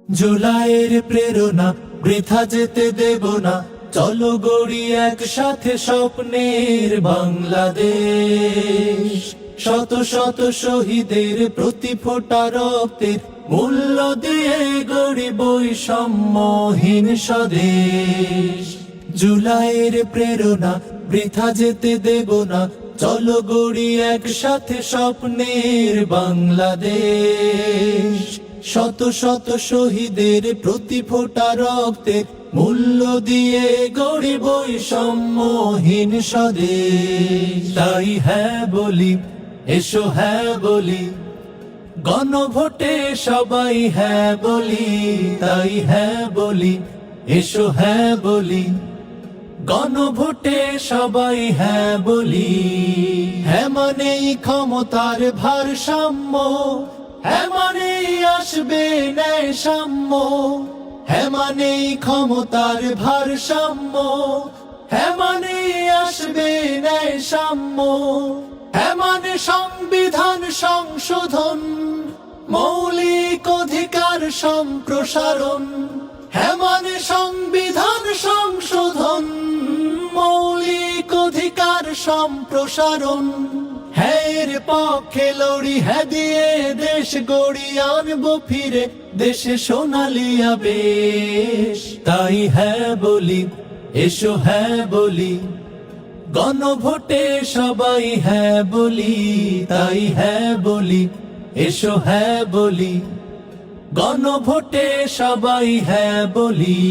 জুলাইয়ের প্রেরণা বৃথা যেতে দেব না, চলো গড়ি একসাথে স্বপ্নের বাংলাদেশ। শত শত শহীদের প্রতি ফোঁটা রক্তের মূল্য দিয়ে গড়ি বৈষম্যহীন স্বদেশ। জুলাইয়ের প্রেরণা বৃথা যেতে দেব না, চলো গড়ি একসাথে স্বপ্নের বাংলাদেশ। শত শত শহীদের প্রতি ফোঁটা রক্তের মূল্য দিয়ে গড়ি বৈষম্যহীন স্বদেশ। তাই হ্যাঁ বলি, এসো হ্যাঁ বলি, গণভোটে সবাই হ্যাঁ বলি। তাই হ্যাঁ বলি, এসো হ্যাঁ বলি, গণভোটে সবাই হ্যাঁ বলি। হ্যাঁ মানেই ক্ষমতার ভারসাম্য, হ্যাঁ মানেই আসবে ন্যায় সাম্য। হ্যাঁ মানেই ক্ষমতার ভারসাম্য, হ্যাঁ মানেই আসবে ন্যায় সাম্য। হ্যাঁ মানে সংবিধান সংশোধন, মৌলিক অধিকার সম্প্রসারণ। হ্যাঁ মানে সংবিধান সংশোধন, মৌলিক অধিকার সম্প্রসারণ। হ্যাঁ এর পক্ষে লড়ি, হ্যাঁ দিয়ে দেশ গড়ি আনবো ফিরে দেশে সোনালী আবেশ। তাই হ্যাঁ বলি, এসো হ্যাঁ বলি, গণভোটে সবাই হ্যাঁ বলি। তাই হ্যাঁ বলি, এসো হ্যাঁ বলি, গণভোটে সবাই হ্যাঁ বলি।